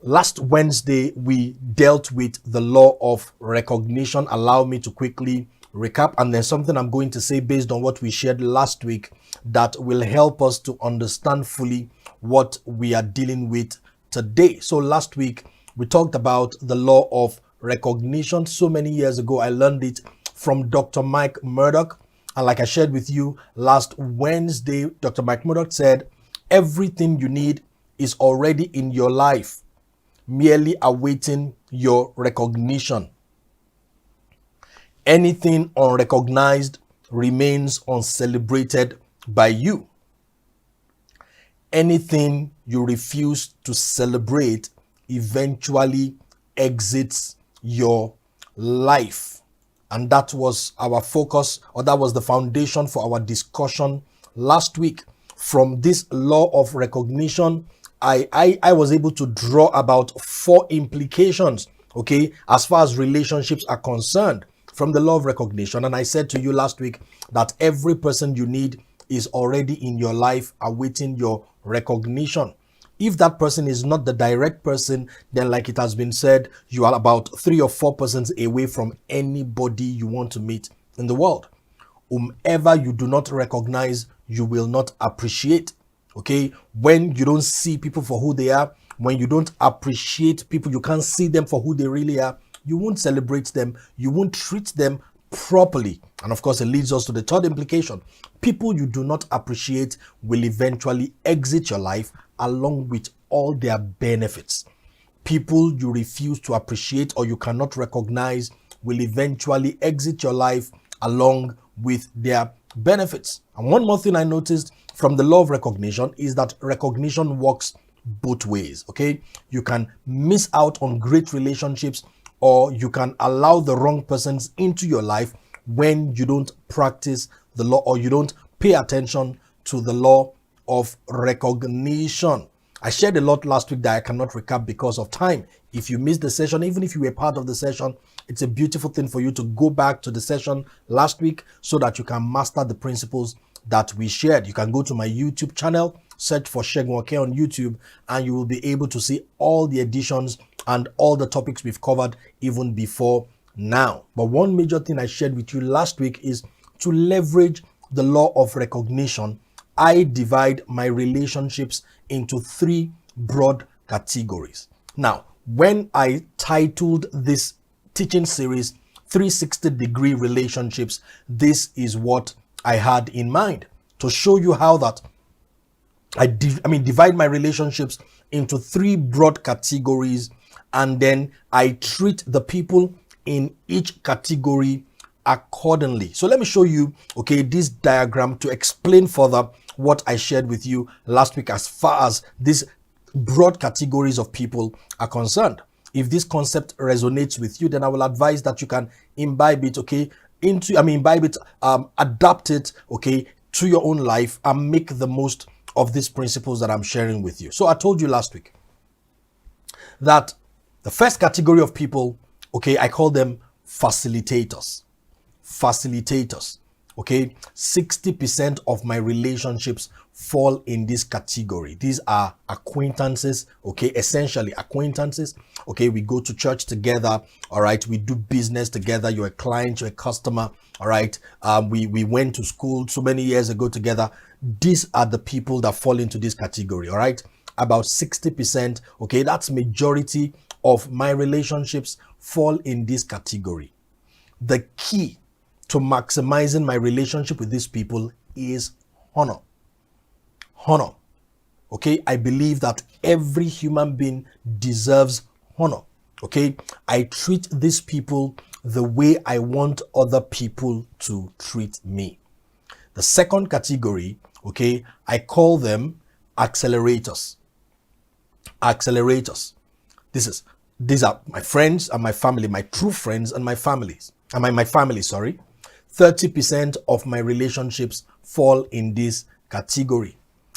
Last Wednesday, we dealt with the law of recognition. Allow me to quickly recap. And there's something I'm going to say based on what we shared last week that will help us to understand fully what we are dealing with today. So last week, we talked about the law of recognition. So many years ago, I learned it from Dr. Mike Murdoch. And like I shared with you last Wednesday, Dr. Mike Murdoch said, everything you need is already in your life, merely awaiting your recognition. Anything unrecognized remains uncelebrated by you. Anything you refuse to celebrate eventually exits your life. And that was our focus, or that was the foundation for our discussion last week. From this law of recognition, I was able to draw about 4 implications, okay, as far as relationships are concerned from the law of recognition. And I said to you last week that every person you need is already in your life awaiting your recognition. If that person is not the direct person, then like it has been said, you are about 3 or 4 persons away from anybody you want to meet in the world. Whomever you do not recognize, you will not appreciate. Okay, when you don't see people for who they are, when you don't appreciate people, you can't see them for who they really are, you won't celebrate them, you won't treat them properly. And of course, it leads us to the third implication. People you do not appreciate will eventually exit your life along with all their benefits. People you refuse to appreciate or you cannot recognize will eventually exit your life along with their benefits. And one more thing I noticed from the law of recognition is that recognition works both ways. Okay, you can miss out on great relationships, or you can allow the wrong persons into your life when you don't practice the law, or you don't pay attention to the law of recognition. I shared a lot last week that I cannot recap because of time. If you missed the session, even if you were part of the session, it's a beautiful thing for you to go back to the session last week so that you can master the principles that we shared. You can go to my YouTube channel, search for Segun Oke on YouTube, and you will be able to see all the editions and all the topics we've covered even before now. But one major thing I shared with you last week is to leverage the law of recognition. I divide my relationships into 3 broad categories. Now, when I titled this teaching series 360-degree relationships, this is what I had in mind, to show you how that I divide my relationships into 3 broad categories, and then I treat the people in each category accordingly. So let me show you, okay, this diagram to explain further what I shared with you last week as far as these broad categories of people are concerned. If this concept resonates with you, then I will advise that you can imbibe it, okay, adapt it, okay, to your own life and make the most of these principles that I'm sharing with you. So I told you last week that the first category of people, okay, I call them facilitators. Facilitators, okay? 60% of my relationships fall in this category. These are acquaintances, okay? Essentially acquaintances, okay? We go to church together, all right? We do business together. You're a client, you're a customer, all right? We went to school so many years ago together. These are the people that fall into this category, all right? About 60%, okay? That's majority of my relationships fall in this category. The key to maximizing my relationship with these people is honor. Honor. Okay, I believe that every human being deserves honor. Okay, I treat these people the way I want other people to treat me. The second category, okay, I call them accelerators. Accelerators. These are my friends and my family, my true friends and my families. My family, sorry. 30% of my relationships fall in this category.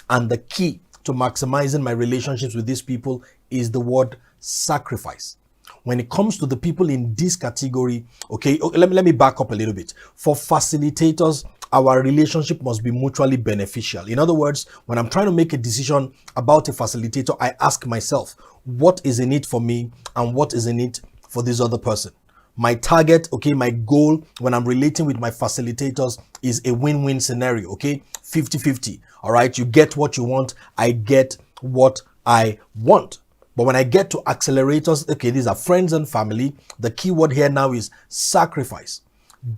And the key to maximizing my relationships with these people is the word sacrifice. When it comes to the people in this category, okay, let me back up a little bit. For facilitators, our relationship must be mutually beneficial. In other words, when I'm trying to make a decision about a facilitator, I ask myself, what is in it for me and what is in it for this other person? My target, okay, my goal when I'm relating with my facilitators is a win-win scenario, okay? 50-50, all right? You get what you want, I get what I want. But when I get to accelerators, okay, these are friends and family. The key word here now is sacrifice.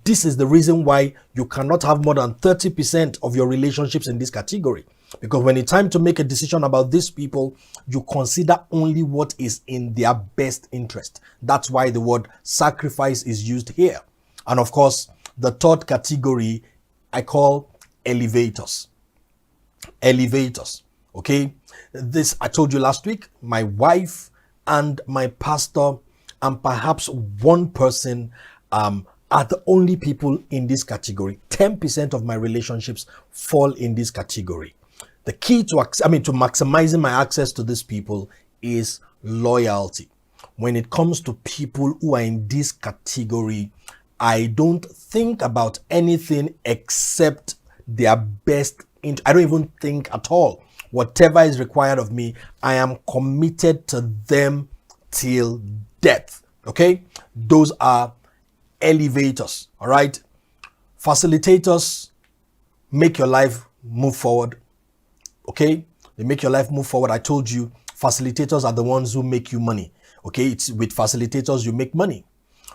This is the reason why you cannot have more than 30% of your relationships in this category. Because when it's time to make a decision about these people, you consider only what is in their best interest. That's why the word sacrifice is used here. And of course, the third category I call elevators. Elevators, okay? This, I told you last week, my wife and my pastor and perhaps one person are the only people in this category. 10% of my relationships fall in this category. The key to maximizing my access to these people is loyalty. When it comes to people who are in this category, I don't think about anything except their best interest. I don't even think at all. Whatever is required of me, I am committed to them till death. Okay? Those are elevators. All right? Facilitators make your life move forward. Okay, they make your life move forward. I told you, facilitators are the ones who make you money. Okay, it's with facilitators you make money.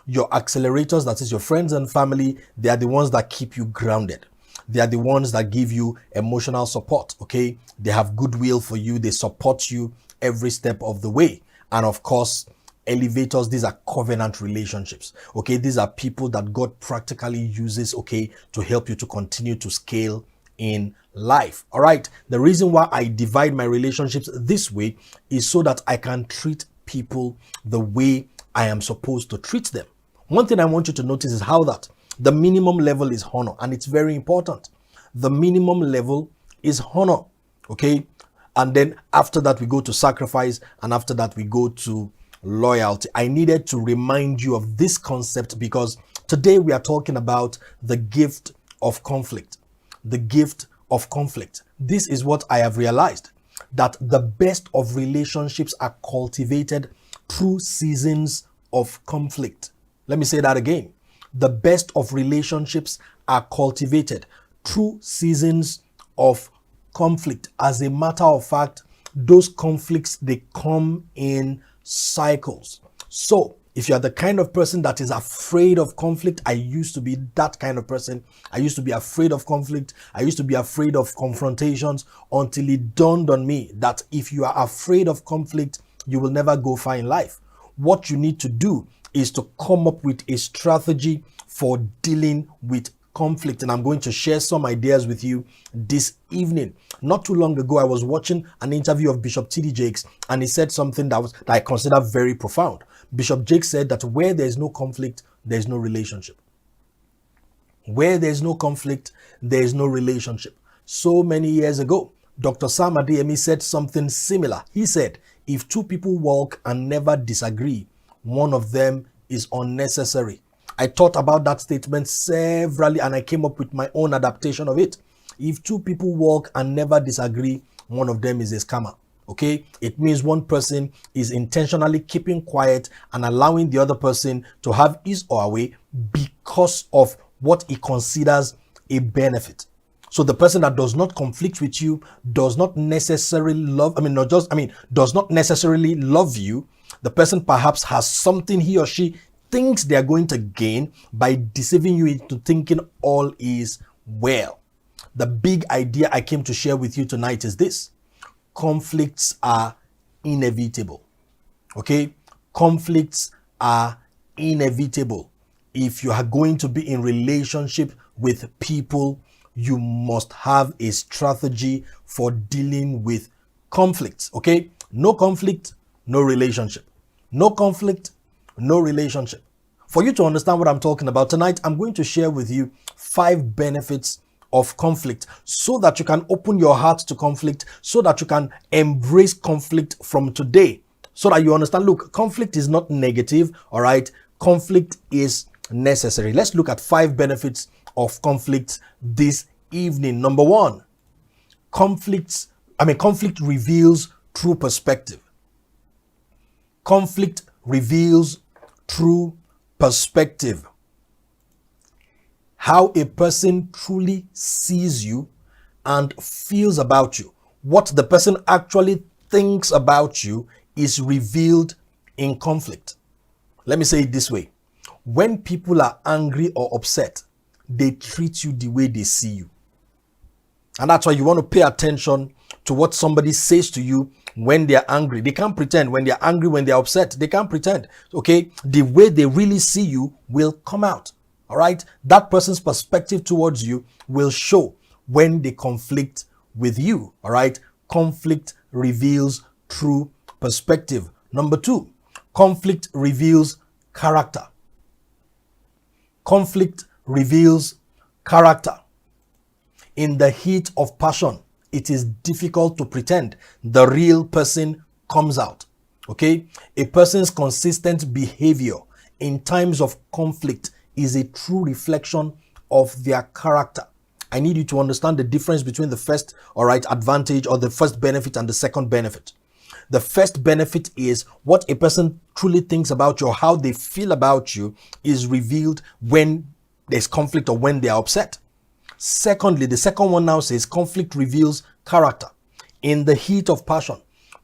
Your accelerators, that is your friends and family, they are the ones that keep you grounded. They are the ones that give you emotional support. Okay, they have goodwill for you. They support you every step of the way. And of course, elevators, these are covenant relationships. Okay, these are people that God practically uses, okay, to help you to continue to scale in life. All right. The reason why I divide my relationships this way is so that I can treat people the way I am supposed to treat them. One thing I want you to notice is how that the minimum level is honor, and it's very important. The minimum level is honor. Okay. And then after that, we go to sacrifice, and after that, we go to loyalty. I needed to remind you of this concept because today we are talking about the gift of conflict. The gift of conflict. This is what I have realized, that the best of relationships are cultivated through seasons of conflict. Let me say that again. The best of relationships are cultivated through seasons of conflict. As a matter of fact, those conflicts, they come in cycles. So if you are the kind of person that is afraid of conflict, I used to be that kind of person. I used to be afraid of conflict. I used to be afraid of confrontations until it dawned on me that if you are afraid of conflict, you will never go far in life. What you need to do is to come up with a strategy for dealing with conflict. And I'm going to share some ideas with you this evening. Not too long ago, I was watching an interview of Bishop T.D. Jakes, and he said something that I consider very profound. Bishop Jakes said that where there is no conflict, there is no relationship. Where there is no conflict, there is no relationship. So many years ago, Dr. Sam Adeyemi said something similar. He said, if two people walk and never disagree, one of them is unnecessary. I thought about that statement severally and I came up with my own adaptation of it. If two people walk and never disagree, one of them is a scammer. Okay, it means one person is intentionally keeping quiet and allowing the other person to have his or her way because of what he considers a benefit. So the person that does not conflict with you does not necessarily does not necessarily love you. The person perhaps has something he or she thinks they are going to gain by deceiving you into thinking all is well. The big idea I came to share with you tonight is this. Conflicts are inevitable. Okay? Conflicts are inevitable. If you are going to be in relationship with people, you must have a strategy for dealing with conflicts. Okay? No conflict, no relationship. No conflict, no relationship. For you to understand what I'm talking about tonight, I'm going to share with you 5 benefits of conflict so that you can open your heart to conflict, so that you can embrace conflict from today, so that you understand, look, conflict is not negative, all right? Conflict is necessary. Let's look at 5 benefits of conflict this evening. Number one, conflict reveals true perspective. Conflict reveals true perspective. How a person truly sees you and feels about you. What the person actually thinks about you is revealed in conflict. Let me say it this way. When people are angry or upset, they treat you the way they see you. And that's why you want to pay attention to what somebody says to you when they're angry. They can't pretend. When they're angry, when they're upset, they can't pretend. Okay? The way they really see you will come out. All right? That person's perspective towards you will show when they conflict with you. All right? Conflict reveals true perspective. Number two, conflict reveals character. Conflict reveals character. In the heat of passion, it is difficult to pretend. The real person comes out. Okay? A person's consistent behavior in times of conflict is a true reflection of their character. I need you to understand the difference between the first, advantage or the first benefit and the second benefit. The first benefit is what a person truly thinks about you or how they feel about you is revealed when there's conflict or when they are upset. Secondly, the second one now says conflict reveals character. In the heat of passion,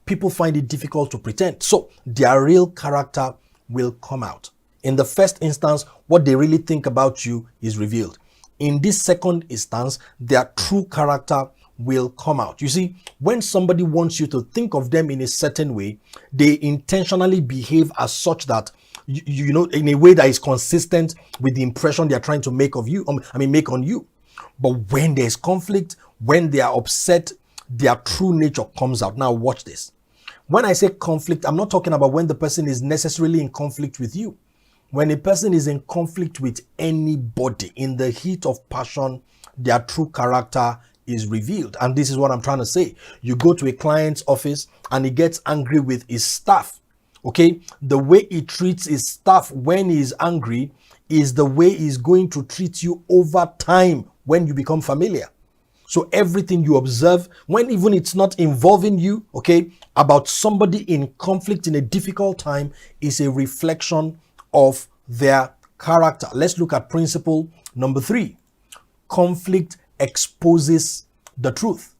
people find it difficult to pretend. So their real character will come out. In the first instance, what they really think about you is revealed. In this second instance, their true character will come out. You see, when somebody wants you to think of them in a certain way, they intentionally behave as such that you know, in a way that is consistent with the impression they are trying to make of you, make on you. But when there's conflict, when they are upset, their true nature comes out. Now watch this. When I say conflict, I'm not talking about when the person is necessarily in conflict with you. When a person is in conflict with anybody in the heat of passion, their true character is revealed. And this is what I'm trying to say. You go to a client's office and he gets angry with his staff. Okay, the way he treats his staff when he is angry is the way he's going to treat you over time when you become familiar. So everything you observe, when even it's not involving you, okay, about somebody in conflict in a difficult time is a reflection of their character. Let's look at principle number 3. Conflict exposes the truth.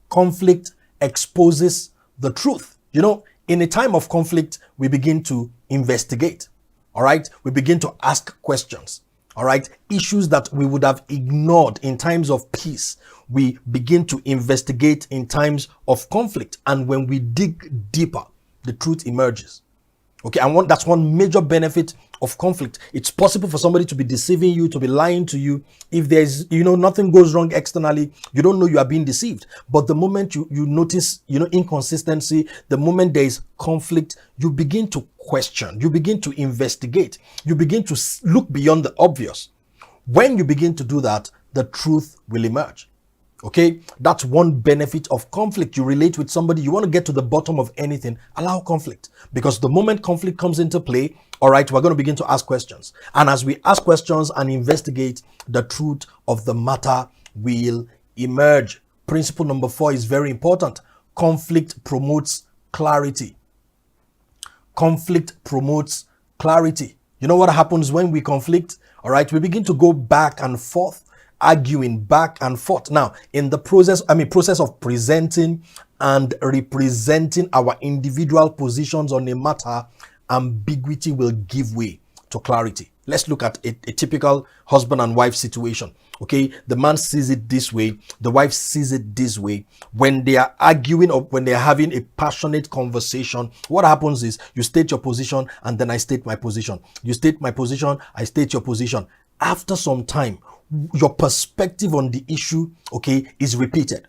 Conflict exposes the truth. You know, in a time of conflict, we begin to investigate. All right. We begin to ask questions. All right. Issues that we would have ignored in times of peace, we begin to investigate in times of conflict. And when we dig deeper, the truth emerges. Okay, that's one major benefit of conflict. It's possible for somebody to be deceiving you, to be lying to you. If there's, nothing goes wrong externally, you don't know you are being deceived. But the moment you notice, inconsistency, the moment there is conflict, you begin to question, you begin to investigate, you begin to look beyond the obvious. When you begin to do that, the truth will emerge. Okay, that's one benefit of conflict. You relate with somebody, you want to get to the bottom of anything, allow conflict. Because the moment conflict comes into play, all right, we're going to begin to ask questions. And as we ask questions and investigate, the truth of the matter will emerge. Principle number 4 is very important. Conflict promotes clarity. Conflict promotes clarity. You know what happens when we conflict? All right, we begin to go back and forth, arguing back and forth. Now, in the process of presenting and representing our individual positions on a matter, ambiguity will give way to clarity. Let's look at a typical husband and wife situation. Okay, the man sees it this way, the wife sees it this way. When they are arguing or when they are having a passionate conversation, what happens is you state your position and then I state my position. You state my position, I state your position. After some time, your perspective on the issue, okay, is repeated.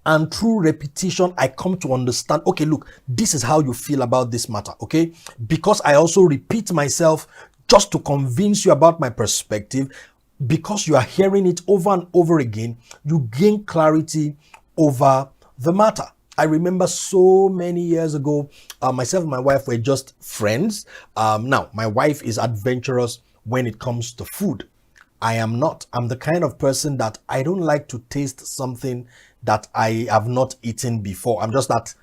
And through repetition, I come to understand, okay, look, this is how you feel about this matter, okay? Because I also repeat myself just to convince you about my perspective, because you are hearing it over and over again, you gain clarity over the matter. I remember so many years ago, myself and my wife were just friends. Now, my wife is adventurous when it comes to food. I am not. I'm the kind of person that I don't like to taste something that I have not eaten before. I'm just that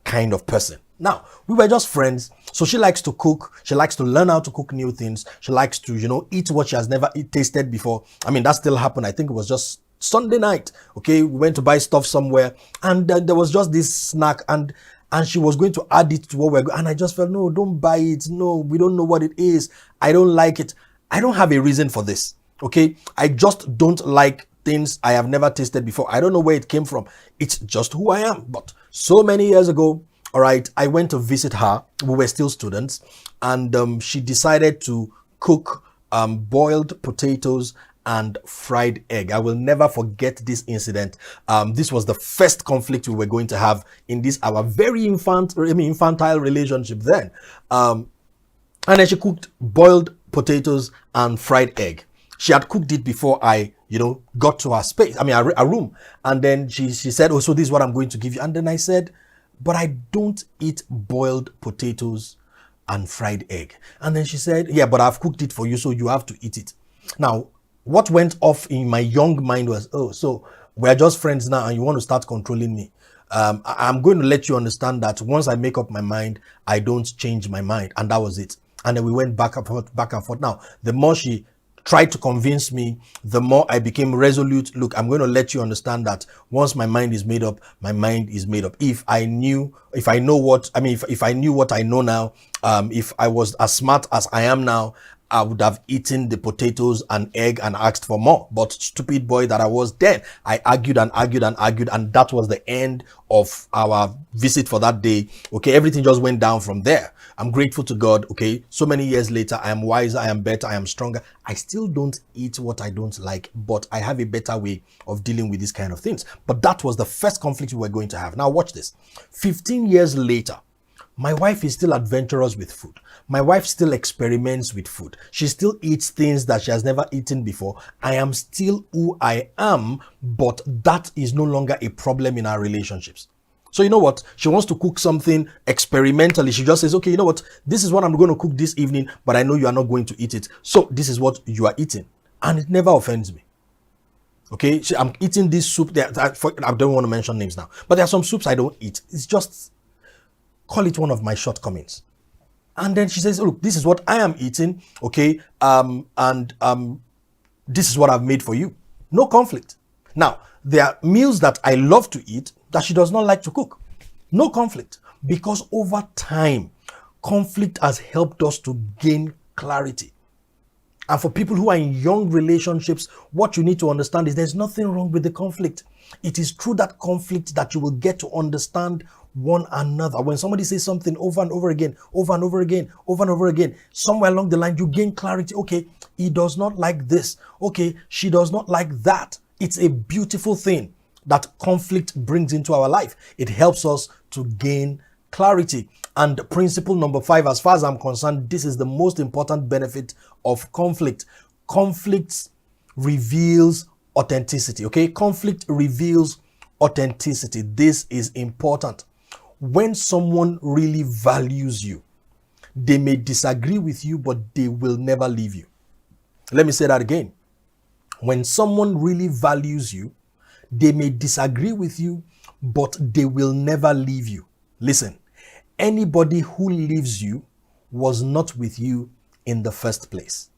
kind of person. Now, we were just friends. So she likes to cook. She likes to learn how to cook new things. She likes to, eat what she has never tasted before. I mean, that still happened. I think it was just Sunday night. Okay, we went to buy stuff somewhere, and there was just this snack, and she was going to add it to what we're going. And I just felt, no, don't buy it. No, we don't know what it is. I don't like it. I don't have a reason for this. Okay, I just don't like things I have never tasted before. I don't know where it came from. It's just who I am. But so many years ago, all right, I went to visit her. We were still students, and she decided to cook boiled potatoes and fried egg. I will never forget this incident. This was the first conflict we were going to have in this our very infantile relationship then. And then she cooked boiled potatoes and fried egg. She had cooked it before I, got to her space. I mean, a room. And then she said, oh, so this is what I'm going to give you. And then I said, but I don't eat boiled potatoes and fried egg. And then she said, yeah, but I've cooked it for you, so you have to eat it. Now, what went off in my young mind was, oh, so we're just friends now and you want to start controlling me. I'm going to let you understand that once I make up my mind, I don't change my mind. And that was it. And then we went back and forth, back and forth. Now, the more she tried to convince me, the more I became resolute. Look, I'm going to let you understand that once my mind is made up, my mind is made up. If I knew what I know now, if I was as smart as I am now, I would have eaten the potatoes and egg and asked for more. But stupid boy that I was then, I argued and argued and argued, and that was the end of our visit for that day. Okay, everything just went down from there. I'm grateful to God. Okay, so many years later, I am wiser, I am better, I am stronger. I still don't eat what I don't like, but I have a better way of dealing with these kind of things. But that was the first conflict we were going to have. Now watch this. 15 years later, my wife is still adventurous with food. My wife still experiments with food. She still eats things that she has never eaten before. I am still who I am, but that is no longer a problem in our relationships. So you know what? She wants to cook something experimentally. She just says, okay, you know what? This is what I'm going to cook this evening, but I know you are not going to eat it. So this is what you are eating. And it never offends me. Okay? I'm eating this soup. I don't want to mention names now, but there are some soups I don't eat. It's just, call it one of my shortcomings. And then she says, oh, look, this is what I am eating. Okay. This is what I've made for you. No conflict. Now, there are meals that I love to eat that she does not like to cook. No conflict. Because over time, conflict has helped us to gain clarity. And for people who are in young relationships, what you need to understand is there's nothing wrong with the conflict. It is through that conflict that you will get to understand one another. When somebody says something over and over again, over and over again, over and over again, somewhere along the line, you gain clarity. Okay, he does not like this. Okay, she does not like that. It's a beautiful thing that conflict brings into our life. It helps us to gain clarity. And principle number 5, as far as I'm concerned, this is the most important benefit of conflict. Conflict reveals authenticity. Okay, conflict reveals authenticity. This is important. When someone really values you, they may disagree with you, but they will never leave you. Let me say that again. When someone really values you, they may disagree with you, but they will never leave you. Listen, anybody who leaves you was not with you in the first place.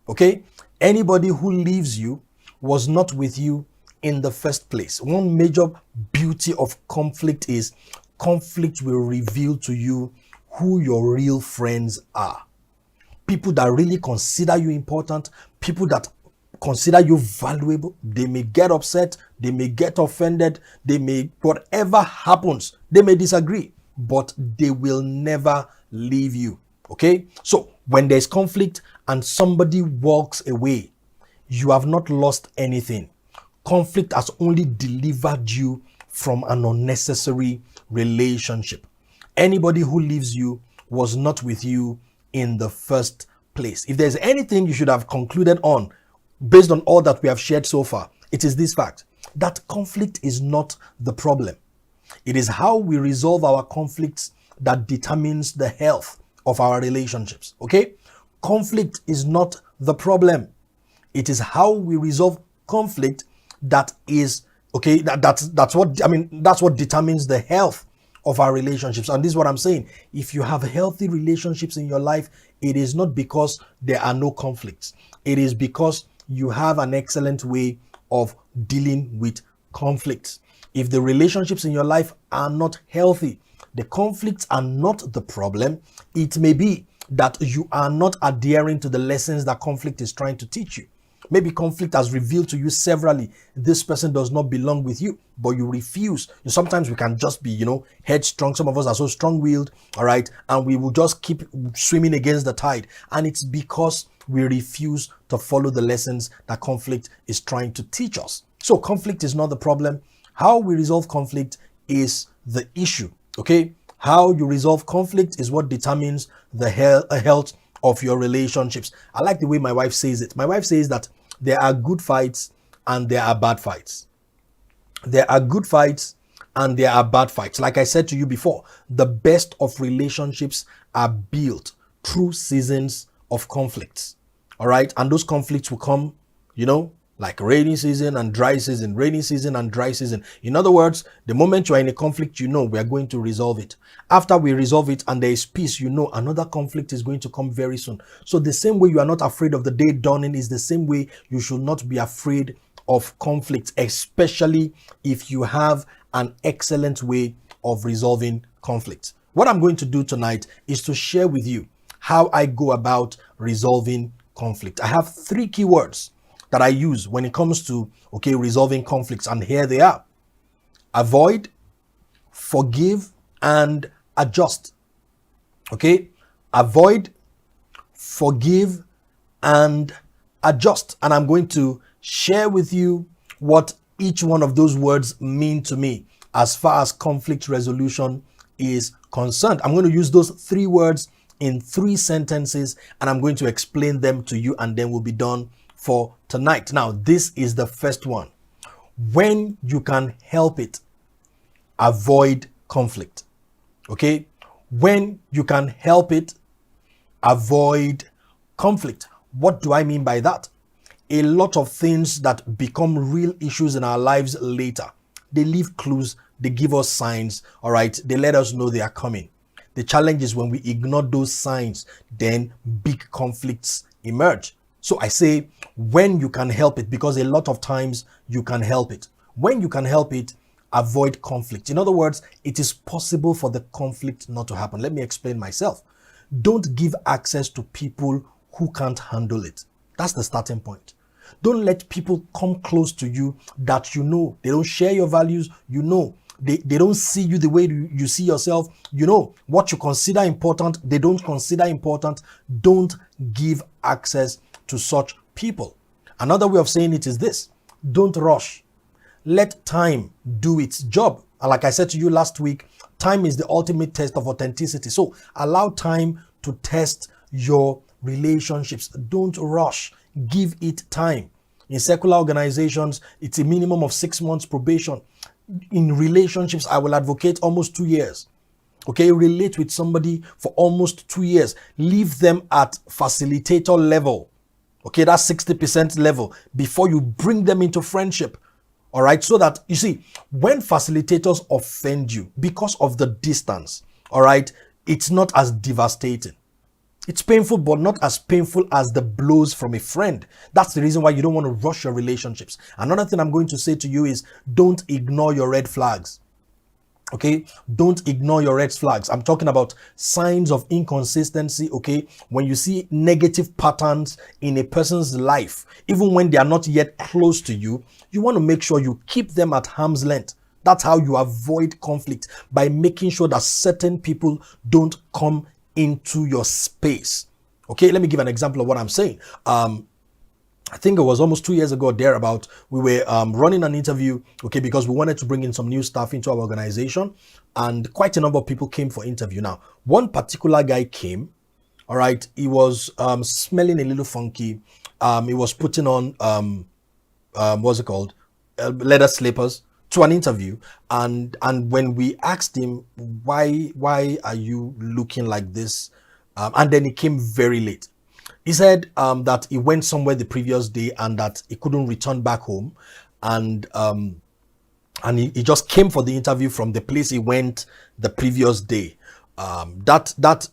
Okay? Anybody who leaves you was not with you in the first place. One major beauty of conflict is conflict will reveal to you who your real friends are. People that really consider you important, people that consider you valuable. They may get upset, they may get offended, whatever happens, they may disagree, but they will never leave you. Okay? So when there's conflict and somebody walks away, you have not lost anything. Conflict has only delivered you from an unnecessary relationship. Anybody who leaves you was not with you in the first place. If there's anything you should have concluded on based on all that we have shared so far, it is this fact that conflict is not the problem. It is how we resolve our conflicts that determines the health of our relationships. Okay? Conflict is not the problem. It is how we resolve conflict that is, okay, that's what, I mean, that's what determines the health of our relationships. And this is what I'm saying. If you have healthy relationships in your life, it is not because there are no conflicts. It is because you have an excellent way of dealing with conflicts. If the relationships in your life are not healthy, the conflicts are not the problem. It may be that you are not adhering to the lessons that conflict is trying to teach you. Maybe conflict has revealed to you severally, this person does not belong with you, but you refuse. Sometimes we can just be, headstrong. Some of us are so strong-willed, all right, and we will just keep swimming against the tide. And it's because we refuse to follow the lessons that conflict is trying to teach us. So conflict is not the problem. How we resolve conflict is the issue, okay? How you resolve conflict is what determines the health of your relationships. I like the way my wife says it. My wife says that there are good fights and there are bad fights. There are good fights and there are bad fights. Like I said to you before, the best of relationships are built through seasons of conflicts. All right. And those conflicts will come, like rainy season and dry season, rainy season and dry season. In other words, the moment you are in a conflict, we are going to resolve it. After we resolve it and there is peace, another conflict is going to come very soon. So the same way you are not afraid of the day dawning is the same way you should not be afraid of conflict, especially if you have an excellent way of resolving conflict. What I'm going to do tonight is to share with you how I go about resolving conflict. I have 3 keywords that I use when it comes to, resolving conflicts. And here they are: avoid, forgive, and adjust. Okay? Avoid, forgive, and adjust. And I'm going to share with you what each one of those words mean to me as far as conflict resolution is concerned. I'm going to use those 3 words in 3 sentences, and I'm going to explain them to you, and then we'll be done for tonight. Now, this is the first one. When you can help it, avoid conflict. Okay? When you can help it, avoid conflict. What do I mean by that? A lot of things that become real issues in our lives later, they leave clues, they give us signs, all right? They let us know they are coming. The challenge is when we ignore those signs, then big conflicts emerge. So I say, when you can help it, because a lot of times you can help it. When you can help it, avoid conflict. In other words, it is possible for the conflict not to happen. Let me explain myself. Don't give access to people who can't handle it. That's the starting point. Don't let people come close to you that they don't share your values, they don't see you the way you see yourself, what you consider important, they don't consider important. Don't give access to such people. Another way of saying it is this: don't rush. Let time do its job. And like I said to you last week, time is the ultimate test of authenticity. So allow time to test your relationships. Don't rush. Give it time. In secular organizations, it's a minimum of 6 months probation. In relationships, I will advocate almost 2 years. Okay, relate with somebody for almost 2 years. Leave them at facilitator level. Okay, that's 60% level before you bring them into friendship. All right, so that, you see, when facilitators offend you because of the distance, all right, it's not as devastating. It's painful, but not as painful as the blows from a friend. That's the reason why you don't want to rush your relationships. Another thing I'm going to say to you is, don't ignore your red flags. Okay, don't ignore your red flags. I'm talking about signs of inconsistency. Okay, when you see negative patterns in a person's life, even when they are not yet close to you, you want to make sure you keep them at arm's length. That's how you avoid conflict, by making sure that certain people don't come into your space. Okay, let me give an example of what I'm saying. I think it was almost 2 years ago, thereabout, we were running an interview, okay, because we wanted to bring in some new staff into our organization, and quite a number of people came for interview. Now, one particular guy came, all right, he was smelling a little funky. He was putting on, what's it called, leather slippers to an interview, and when we asked him, why are you looking like this, and then he came very late. He said that he went somewhere the previous day and that he couldn't return back home, and he just came for the interview from the place he went the previous day. That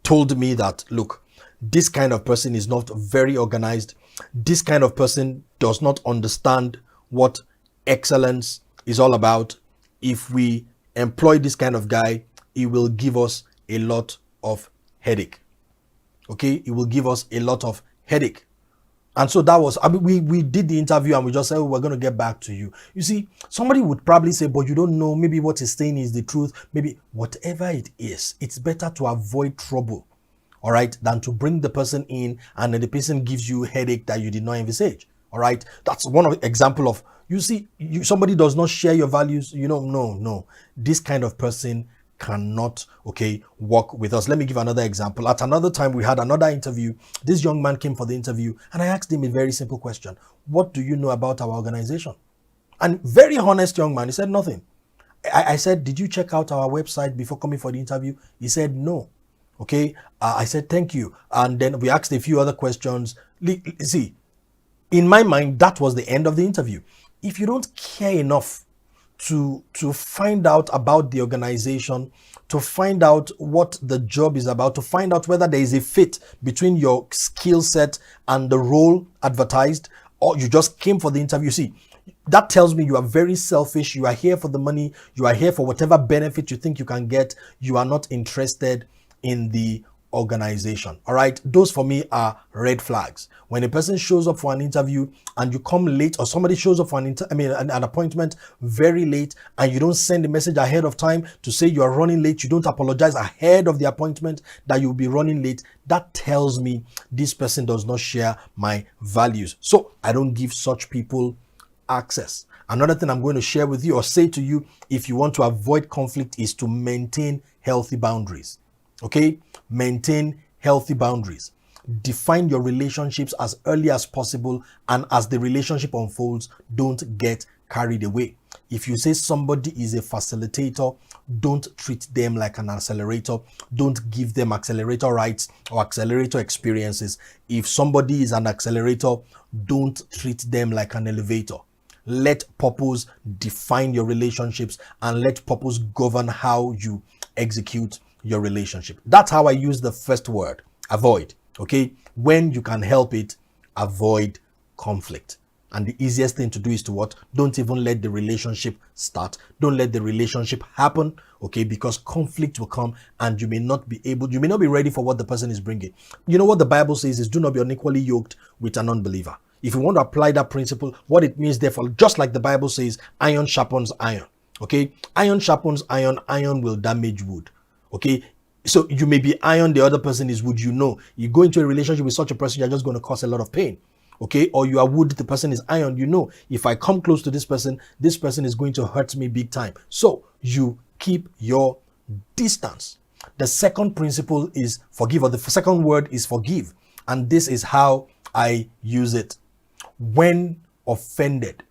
told me that, look, this kind of person is not very organized. This kind of person does not understand what excellence is all about. If we employ this kind of guy, he will give us a lot of headache. Okay, it will give us a lot of headache. And so that was, I mean, we did the interview and we just said, oh, we're going to get back to you. You see, somebody would probably say, but you don't know, maybe what he's saying is the truth. Maybe whatever it is, it's better to avoid trouble, all right, than to bring the person in and then the person gives you headache that you did not envisage. All right, that's one of example of, you see, somebody does not share your values. You know, no, this kind of person cannot, okay, work with us. Let me give another example. At another time, we had another interview. This young man came for the interview and I asked him a very simple question. What do you know about our organization? And very honest young man, he said nothing. I said, did you check out our website before coming for the interview? He said no. Okay, I said thank you. And then we asked a few other questions. See, in my mind, that was the end of the interview. If you don't care enough to find out about the organization, to find out what the job is about, to find out whether there is a fit between your skill set and the role advertised, or you just came for the interview. See, that tells me you are very selfish. You are here for the money. You are here for whatever benefit you think you can get. You are not interested in the organization. All right, those for me are red flags. When a person shows up for an interview and you come late, or somebody shows up for an appointment very late, and you don't send a message ahead of time to say you are running late, you don't apologize ahead of the appointment that you'll be running late, that tells me this person does not share my values. So I don't give such people access. Another thing I'm going to share with you or say to you, if you want to avoid conflict, is to maintain healthy boundaries. Okay, maintain healthy boundaries. Define your relationships as early as possible, and as the relationship unfolds, don't get carried away. If you say somebody is a facilitator, don't treat them like an accelerator. Don't give them accelerator rights or accelerator experiences. If somebody is an accelerator, don't treat them like an elevator. Let purpose define your relationships, and let purpose govern how you execute your relationship. That's how I use the first word, avoid. Okay, when you can help it, avoid conflict. And the easiest thing to do is to what? Don't even let the relationship start. Don't let the relationship happen. Okay, because conflict will come and you may not be ready for what the person is bringing. You know what the Bible says is, do not be unequally yoked with an unbeliever. If you want to apply that principle, what it means, therefore, just like the Bible says, iron sharpens iron. Okay, iron sharpens iron, iron will damage wood. Okay, so you may be iron, the other person is wood. You know, you go into a relationship with such a person, you're just going to cause a lot of pain. Okay, or you are wood, the person is iron. You know, if I come close to this person is going to hurt me big time. So you keep your distance. The second principle is forgive, or the second word is forgive. And this is how I use it. When offended,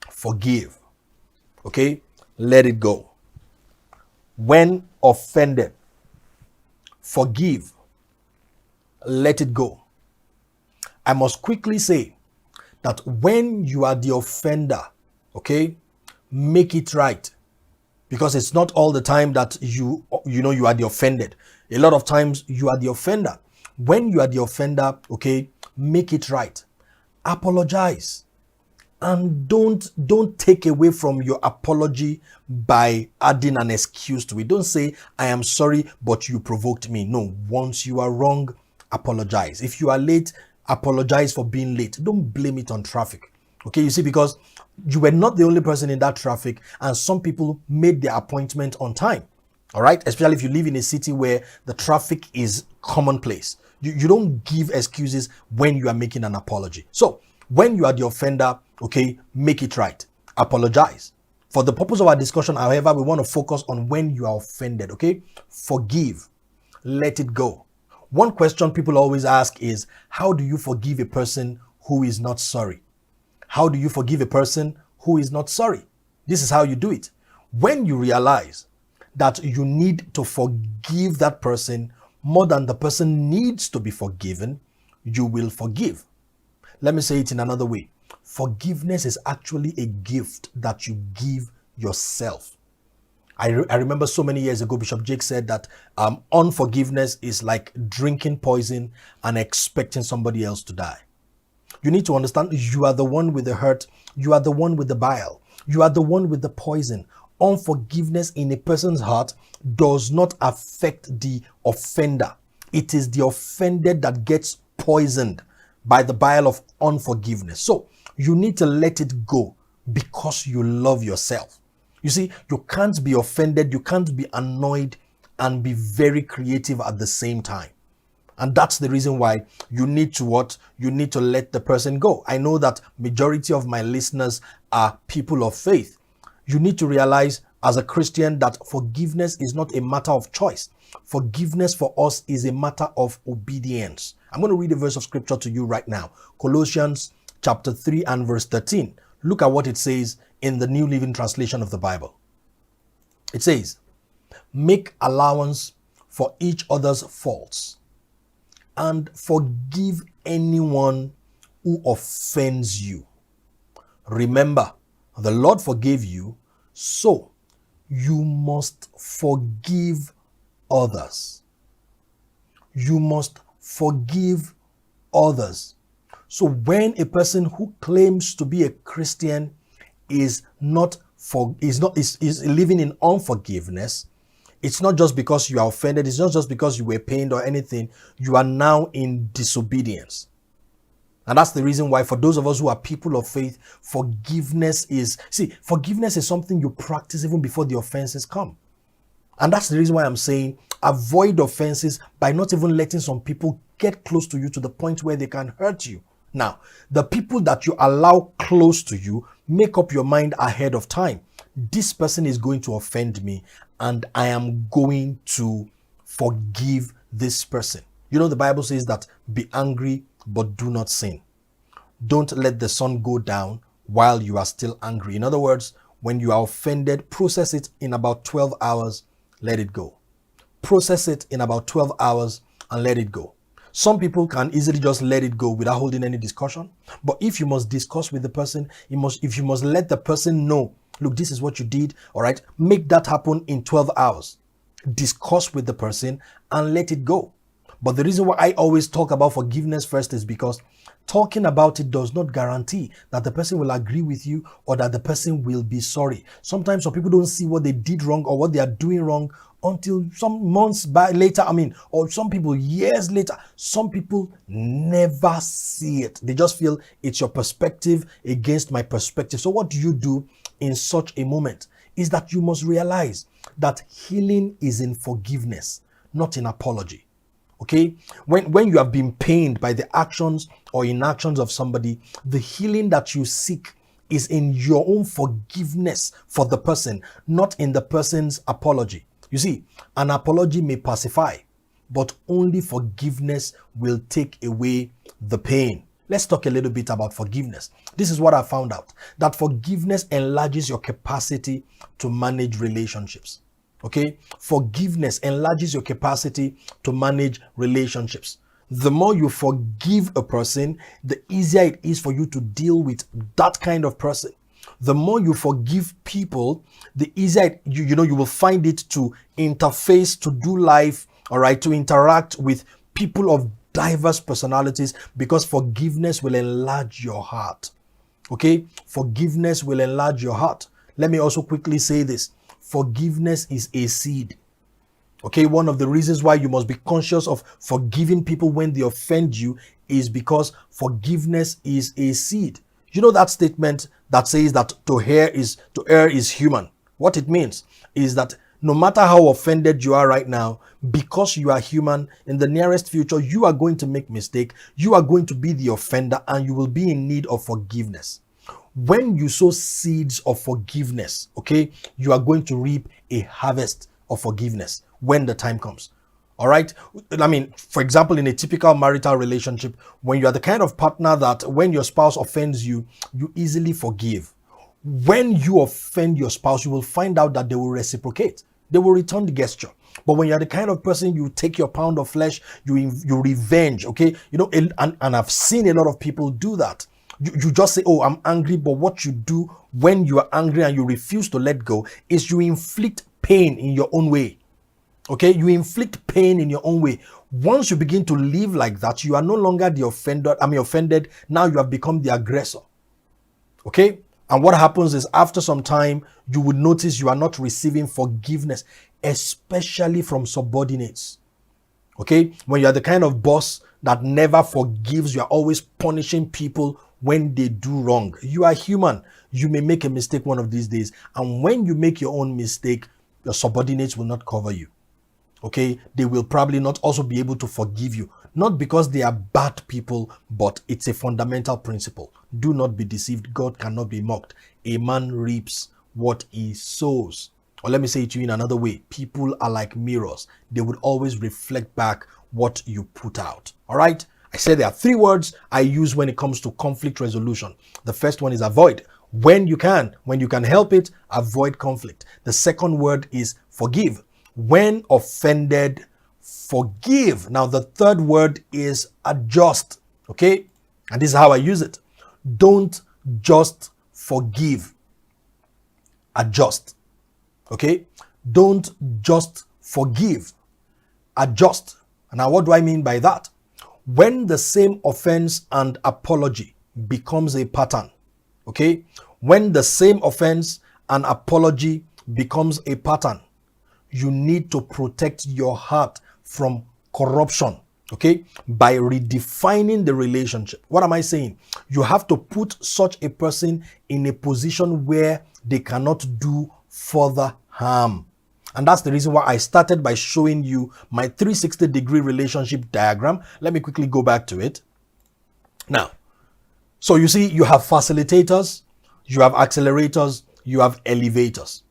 forgive. Okay, let it go. When offended, forgive, let it go. I must quickly say that when you are the offender, okay, make it right. Because it's not all the time that you are the offended. A lot of times you are the offender. When you are the offender, okay, make it right. Apologize. And don't take away from your apology by adding an excuse to it. Don't say, I am sorry, but you provoked me. No, once you are wrong, apologize. If you are late, apologize for being late. Don't blame it on traffic. Okay, you see, because you were not the only person in that traffic, and some people made their appointment on time. All right, especially if you live in a city where the traffic is commonplace. You don't give excuses when you are making an apology. So when you are the offender, okay, make it right. Apologize. For the purpose of our discussion, however, we want to focus on when you are offended, okay? Forgive. Let it go. One question people always ask is, how do you forgive a person who is not sorry? How do you forgive a person who is not sorry? This is how you do it. When you realize that you need to forgive that person, more than the person needs to be forgiven, you will forgive. Let me say it in another way. Forgiveness is actually a gift that you give yourself. I remember so many years ago, Bishop Jake said that unforgiveness is like drinking poison and expecting somebody else to die. You need to understand you are the one with the hurt. You are the one with the bile. You are the one with the poison. Unforgiveness in a person's heart does not affect the offender. It is the offended that gets poisoned by the bile of unforgiveness. So you need to let it go because you love yourself. You see, you can't be offended, you can't be annoyed and be very creative at the same time. And that's the reason why you need to what? You need to let the person go. I know that majority of my listeners are people of faith. You need to realize as a Christian that forgiveness is not a matter of choice. Forgiveness for us is a matter of obedience. I'm going to read a verse of scripture to you right now. Colossians chapter 3 and verse 13. Look at what it says in the New Living Translation of the Bible. It says, make allowance for each other's faults and forgive anyone who offends you. Remember, the Lord forgave you, so you must forgive others. You must forgive others. So when a person who claims to be a Christian is living in unforgiveness, it's not just because you are offended, it's not just because you were pained or anything, you are now in disobedience. And that's the reason why for those of us who are people of faith, forgiveness is something you practice even before the offenses come. And that's the reason why I'm saying avoid offenses by not even letting some people get close to you to the point where they can hurt you. Now, the people that you allow close to you, make up your mind ahead of time. This person is going to offend me and I am going to forgive this person. You know, the Bible says that be angry, but do not sin. Don't let the sun go down while you are still angry. In other words, when you are offended, process it in about 12 hours, let it go. Process it in about 12 hours and let it go. Some people can easily just let it go without holding any discussion. But if you must discuss with the person, if you must let the person know, look, this is what you did, all right, make that happen in 12 hours. Discuss with the person and let it go. But the reason why I always talk about forgiveness first is because talking about it does not guarantee that the person will agree with you or that the person will be sorry. Sometimes some people don't see what they did wrong or what they are doing wrong until some months later, or some people years later. Some people never see it. They just feel it's your perspective against my perspective. So what do you do in such a moment? Is that you must realize that healing is in forgiveness, not in apology. Okay? When you have been pained by the actions or inactions of somebody, the healing that you seek is in your own forgiveness for the person, not in the person's apology. You see, an apology may pacify, but only forgiveness will take away the pain. Let's talk a little bit about forgiveness. This is what I found out, that forgiveness enlarges your capacity to manage relationships. Okay? Forgiveness enlarges your capacity to manage relationships. The more you forgive a person, the easier it is for you to deal with that kind of person. The more you forgive people, the easier you will find it to interface, to do life, all right, to interact with people of diverse personalities, because forgiveness will enlarge your heart. Okay? Forgiveness will enlarge your heart. Let me also quickly say this. Forgiveness is a seed. Okay, one of the reasons why you must be conscious of forgiving people when they offend you is because forgiveness is a seed. You know that statement that says that to err is human. What it means is that no matter how offended you are right now, because you are human, in the nearest future, you are going to make mistake. You are going to be the offender and you will be in need of forgiveness. When you sow seeds of forgiveness, okay, you are going to reap a harvest of forgiveness when the time comes. All right. For example, in a typical marital relationship, when you are the kind of partner that when your spouse offends you, you easily forgive. When you offend your spouse, you will find out that they will reciprocate. They will return the gesture. But when you're the kind of person, you take your pound of flesh, you revenge, okay? And I've seen a lot of people do that. You just say, oh, I'm angry, but what you do when you are angry and you refuse to let go is you inflict pain in your own way. Okay, you inflict pain in your own way. Once you begin to live like that, you are no longer the offended. Now you have become the aggressor. Okay, and what happens is after some time, you would notice you are not receiving forgiveness, especially from subordinates. Okay, when you are the kind of boss that never forgives, you are always punishing people when they do wrong. You are human. You may make a mistake one of these days. And when you make your own mistake, your subordinates will not cover you. Okay, they will probably not also be able to forgive you. Not because they are bad people, but it's a fundamental principle. Do not be deceived. God cannot be mocked. A man reaps what he sows. Or let me say it to you in another way. People are like mirrors. They will always reflect back what you put out. All right? I said there are 3 words I use when it comes to conflict resolution. The first one is avoid. When you can help it, avoid conflict. The second word is forgive. When offended, forgive. Now, the third word is adjust. Okay? And this is how I use it. Don't just forgive. Adjust. Okay? Don't just forgive. Adjust. Now, what do I mean by that? When the same offense and apology becomes a pattern. Okay? When the same offense and apology becomes a pattern, you need to protect your heart from corruption, okay, by redefining the relationship. What am I saying? You have to put such a person in a position where they cannot do further harm. And that's the reason why I started by showing you my 360-degree relationship diagram. Let me quickly go back to it. Now, so you see, you have facilitators, you have accelerators, you have elevators.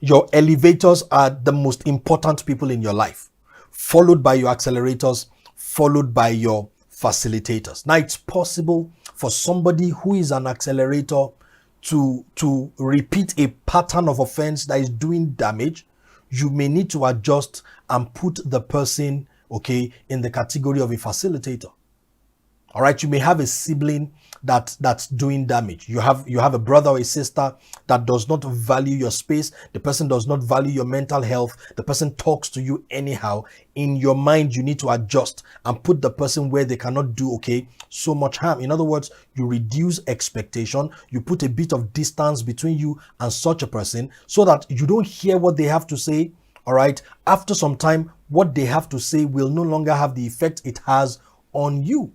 Your elevators are the most important people in your life, followed by your accelerators, followed by your facilitators. Now, it's possible for somebody who is an accelerator to repeat a pattern of offense that is doing damage. You may need to adjust and put the person, okay, in the category of a facilitator. All right, you may have a sibling that's doing damage. You have a brother or a sister that does not value your space. The person does not value your mental health. The person talks to you anyhow. In your mind, you need to adjust and put the person where they cannot do, okay, so much harm. In other words, you reduce expectation. You put a bit of distance between you and such a person so that you don't hear what they have to say. All right, after some time, what they have to say will no longer have the effect it has on you.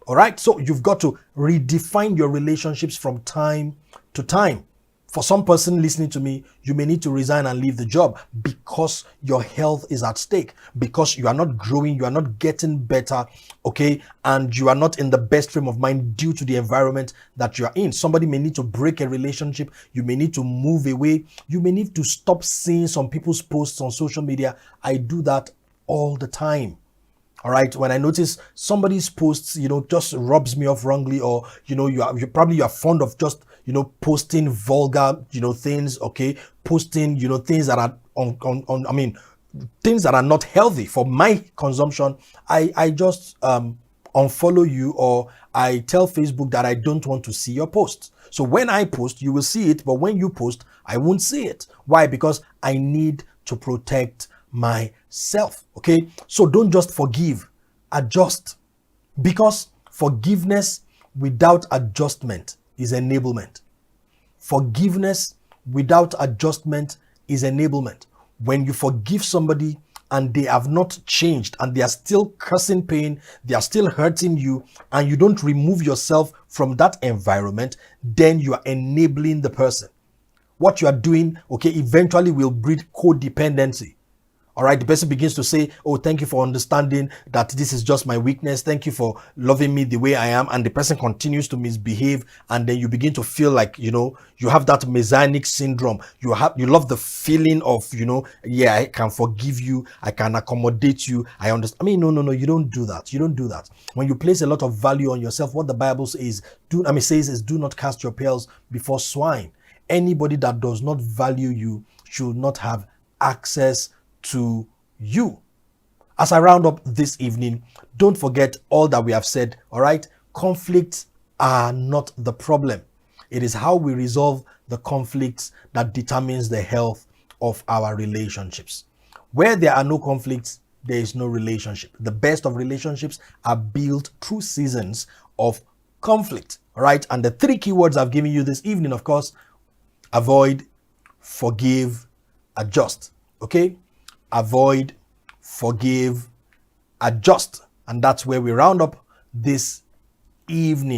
All right, so you've got to redefine your relationships from time to time. For some person listening to me, you may need to resign and leave the job because your health is at stake, because you are not growing, you are not getting better, okay, and you are not in the best frame of mind due to the environment that you are in. Somebody may need to break a relationship. You may need to move away. You may need to stop seeing some people's posts on social media. I do that all the time. All right, when I notice somebody's posts, just rubs me off wrongly, or you are fond of just posting vulgar things, okay, posting things that are things that are not healthy for my consumption. I just unfollow you, or I tell Facebook that I don't want to see your posts. So when I post, you will see it, but when you post, I won't see it. Why? Because I need to protect myself. Okay, so don't just forgive, adjust, because forgiveness without adjustment is enablement. Forgiveness without adjustment is enablement. When you forgive somebody and they have not changed and they are still causing pain, they are still hurting you, and you don't remove yourself from that environment, then you are enabling the person. What you are doing, okay, eventually will breed codependency. All right, the person begins to say, oh, thank you for understanding that this is just my weakness. Thank you for loving me the way I am. And the person continues to misbehave. And then you begin to feel like, you have that messianic syndrome. You love the feeling of, yeah, I can forgive you. I can accommodate you. I understand. No, you don't do that. You don't do that. When you place a lot of value on yourself, what the Bible says is do not cast your pearls before swine. Anybody that does not value you should not have access to you. As I round up this evening, don't forget all that we have said, all right? Conflicts are not the problem. It is how we resolve the conflicts that determines the health of our relationships. Where there are no conflicts, there is no relationship. The best of relationships are built through seasons of conflict, all right? And the three keywords I've given you this evening, of course: avoid, forgive, adjust. Okay? Avoid, forgive, adjust. And that's where we round up this evening.